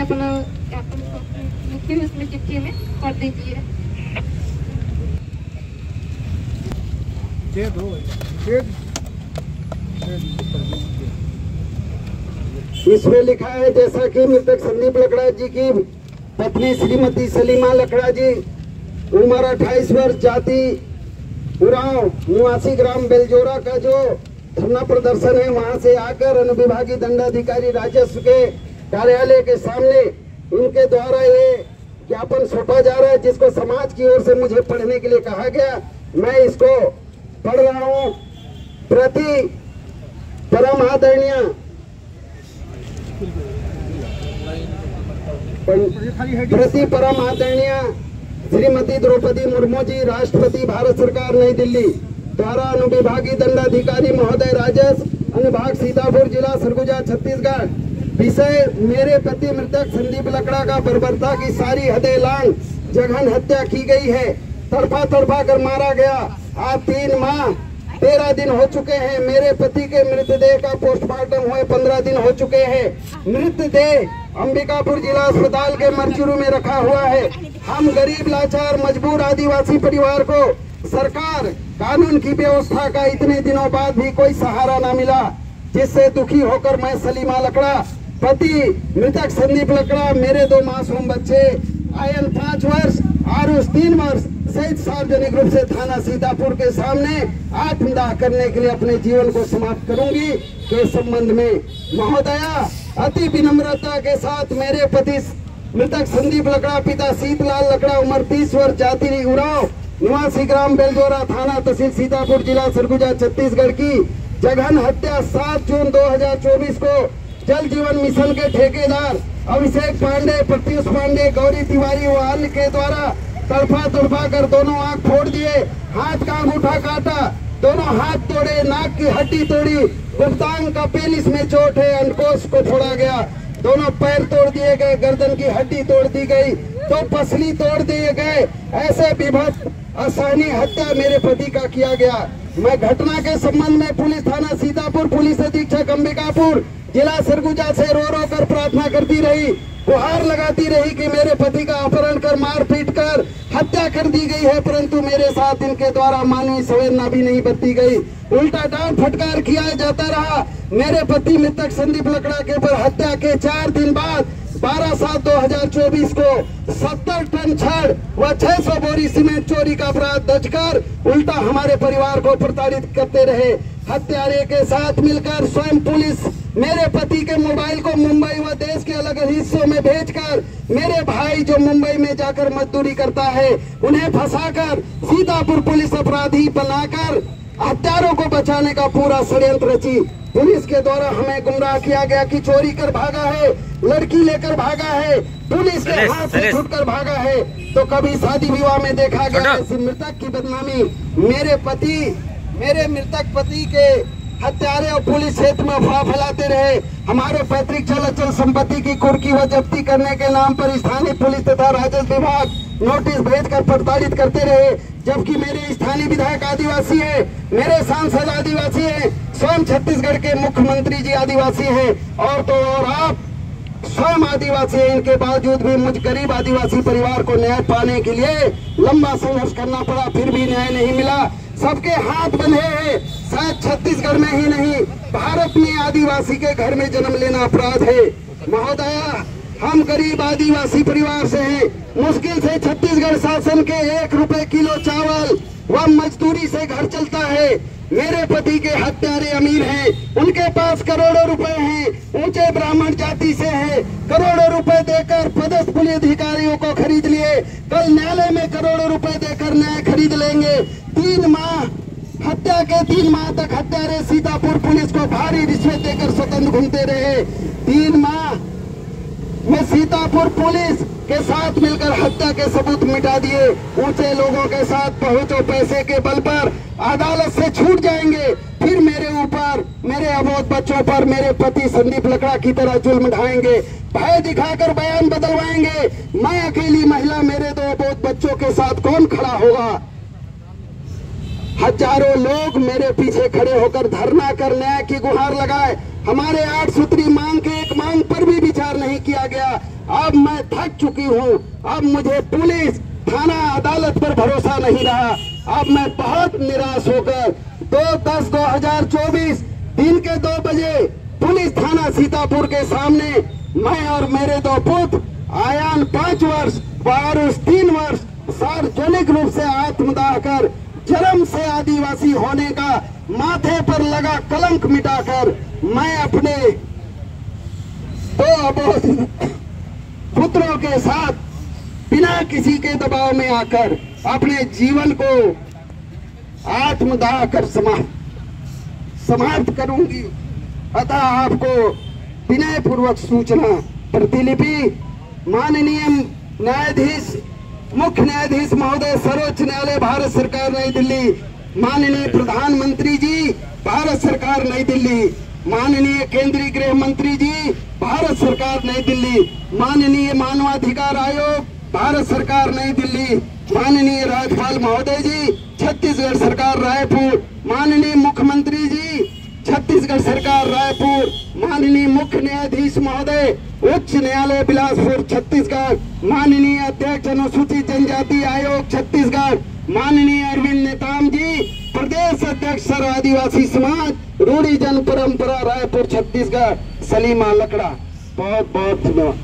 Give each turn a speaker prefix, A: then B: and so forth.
A: अपना लिखी हुई उसमें चिट्ठी में कर दीजिए।
B: इसमें लिखा है जैसा कि मृतक संदीप लकड़ा जी की पत्नी श्रीमती सलीमा लकड़ा जी, उम्र 28 वर्ष, जाति उरांव, निवासी ग्राम बेलजोरा का जो धरना प्रदर्शन है वहां से आकर अनुविभागीय दंडाधिकारी राजस्व के कार्यालय के सामने इनके द्वारा ये ज्ञापन सौंपा जा रहा है, जिसको समाज की ओर से मुझे पढ़ने के लिए कहा गया। मैं इसको पढ़ रहा हूँ। प्रति परम आदरणीय श्रीमती द्रौपदी मुर्मू जी, राष्ट्रपति भारत सरकार, नई दिल्ली द्वारा अनुविभागीय दंडाधिकारी महोदय राजस्व अनुभाग सीतापुर जिला सरगुजा छत्तीसगढ़। विषय मेरे पति मृतक संदीप लकड़ा का बर्बरता की सारी हदें लांघ जघन हत्या की गई है। तड़पा तड़पा कर मारा गया। आज 3 माह 13 दिन हो चुके हैं। मेरे पति के मृतदेह का पोस्टमार्टम हुए 15 दिन हो चुके हैं। मृतदेह अंबिकापुर जिला अस्पताल के मर्चुरू में रखा हुआ है। हम गरीब लाचार मजबूर आदिवासी परिवार को सरकार कानून की व्यवस्था का इतने दिनों बाद भी कोई सहारा न मिला, जिससे दुखी होकर मैं सलीमा लकड़ा, पति मृतक संदीप लकड़ा, मेरे 2 मासूम बच्चे आयन 5 वर्ष, आरुष 3 वर्ष सहित सार्वजनिक रूप से थाना सीतापुर के सामने आत्मदाह करने के लिए अपने जीवन को समाप्त करूंगी के संबंध में महोदया अति विनम्रता के साथ मेरे पति मृतक संदीप लकड़ा, पिता शीतलाल लकड़ा, उम्र 30 वर्ष, जाति उरांव, निवासी ग्राम बेलजोरा, थाना तहसील सीतापुर, जिला सरगुजा छत्तीसगढ़ की जघन हत्या 7 जून 2024 को जल जीवन मिशन के ठेकेदार अभिषेक पांडे, प्रत्युष पांडे, गौरी तिवारी व अन्य के द्वारा तड़पा तड़पा कर दोनों आंख फोड़ दिए, हाथ का अंगूठा काटा, दोनों हाथ तोड़े, नाक की हड्डी तोड़ी, गुप्तांग का पेनिस में चोट है, अंडकोश को फोड़ा गया, दोनों पैर तोड़ दिए गए, गर्दन की हड्डी तोड़ दी गई, तो पसली तोड़ दिए गए। ऐसे विभत्स असहनीय हत्या मेरे पति का किया गया। मैं घटना के संबंध में पुलिस थाना सीतापुर, पुलिस अधीक्षक अंबिकापुर, जिला सरगुजा से रो रो कर प्रार्थना करती रही, गुहार लगाती रही कि मेरे पति का अपहरण कर मारपीट कर हत्या कर दी गई है, परंतु मेरे साथ इनके द्वारा मानवीय संवेदना भी नहीं बरती गई। उल्टा डांट फटकार किया जाता रहा। मेरे पति मृतक संदीप लकड़ा के पर हत्या के 4 दिन बाद 12/7/2024 को 70 टन छड़ व 600 बोरी सीमेंट चोरी का अपराध दर्ज कर उल्टा हमारे परिवार को प्रताड़ित करते रहे। हत्यारे के साथ मिलकर स्वयं पुलिस मेरे पति के मोबाइल को मुंबई व देश के अलग हिस्सों में भेजकर मेरे भाई जो मुंबई में जाकर मजदूरी करता है उन्हें फंसाकर सीतापुर पुलिस अपराधी बनाकर हत्यारों को बचाने का पूरा षड्यंत्र रची। पुलिस के द्वारा हमें गुमराह किया गया कि चोरी कर भागा है, लड़की लेकर भागा है, पुलिस के हाथ से छूटकर भागा है। तो कभी शादी विवाह में देखा गया ऐसी मृतक की बदनामी मेरे मृतक पति के हत्यारे और पुलिस क्षेत्र में अफवाह फैलाते रहे। हमारे पैतृक चल अचल संपत्ति की कुर्की व जब्ती करने के नाम पर स्थानीय पुलिस तथा राजस्व विभाग नोटिस भेजकर प्रताड़ित करते रहे, जबकि मेरे स्थानीय विधायक आदिवासी है, मेरे सांसद आदिवासी है, स्वयं छत्तीसगढ़ के मुख्यमंत्री जी आदिवासी हैं, और तो और आप स्वयं आदिवासी है। इनके बावजूद भी मुझ गरीब आदिवासी परिवार को न्याय पाने के लिए लंबा संघर्ष करना पड़ा, फिर भी न्याय नहीं मिला। सबके हाथ बंधे हैं। शायद छत्तीसगढ़ में ही नहीं भारत में आदिवासी के घर में जन्म लेना अपराध है। महोदया, हम गरीब आदिवासी परिवार से हैं। मुश्किल से छत्तीसगढ़ शासन के 1 रुपए किलो चावल व मजदूरी से घर चलता है। मेरे पति के हत्यारे अमीर हैं, उनके पास करोड़ों रुपए हैं, ऊंचे ब्राह्मण जाति से हैं, करोड़ों रुपए देकर पदस्थ पुलिस अधिकारियों को खरीद लिए, कल न्यायालय में करोड़ों रुपए देकर न्याय खरीद लेंगे। 3 माह हत्या के 3 माह तक हत्यारे सीतापुर पुलिस को भारी रिश्वत देकर स्वतंत्र घूमते रहे। 3 माह में सीतापुर पुलिस के साथ मिलकर हत्या के सबूत मिटा दिए। ऊंचे लोगों के साथ पहुंचो पैसे के बल पर अदालत से छूट जाएंगे, फिर मेरे ऊपर, मेरे अबोध बच्चों पर मेरे पति संदीप लकड़ा की तरह जुल्म ढाएंगे, भय दिखाकर बयान बदलवाएंगे। मैं अकेली महिला, मेरे 2 अबोध बच्चों के साथ कौन खड़ा होगा? हजारों लोग मेरे पीछे खड़े होकर धरना कर न्याय की गुहार लगाए। हमारे 8 सूत्री मांग के एक मांग पर भी विचार नहीं किया गया। अब मैं थक चुकी हूँ। अब मुझे पुलिस, थाना, अदालत पर भरोसा नहीं रहा। अब मैं बहुत निराश होकर 2/10/2024 दिन के 2 बजे पुलिस थाना सीतापुर के सामने मैं और मेरे 2 पुत्र आयान 5 वर्ष व आरुष 3 वर्ष सार्वजनिक रूप से आत्मदाह कर जन्म से आदिवासी होने का माथे पर लगा कलंक मिटाकर मैं अपने 2 अबोध पुत्रों के साथ बिना किसी के दबाव में आकर अपने जीवन को आत्मदाह कर समाप्त करूंगी। अतः आपको विनय पूर्वक सूचना प्रतिलिपि माननीय न्यायाधीश, मुख्य न्यायाधीश महोदय, सर्वोच्च न्यायालय भारत सरकार नई दिल्ली, माननीय प्रधानमंत्री जी भारत सरकार नई दिल्ली, माननीय केंद्रीय गृह मंत्री जी भारत सरकार नई दिल्ली, माननीय मानवाधिकार आयोग भारत सरकार नई दिल्ली, माननीय राज्यपाल महोदय जी छत्तीसगढ़ सरकार रायपुर, माननीय मुख्यमंत्री जी छत्तीसगढ़ सरकार रायपुर, माननीय मुख्य न्यायाधीश महोदय उच्च न्यायालय बिलासपुर छत्तीसगढ़, माननीय अध्यक्ष अनुसूचित जनजाति आयोग छत्तीसगढ़, माननीय अरविंद नेताम जी प्रदेश अध्यक्ष सर्व आदिवासी समाज रूढ़ी जन परंपरा रायपुर छत्तीसगढ़, सलीमा लकड़ा। बहुत बहुत धन्यवाद।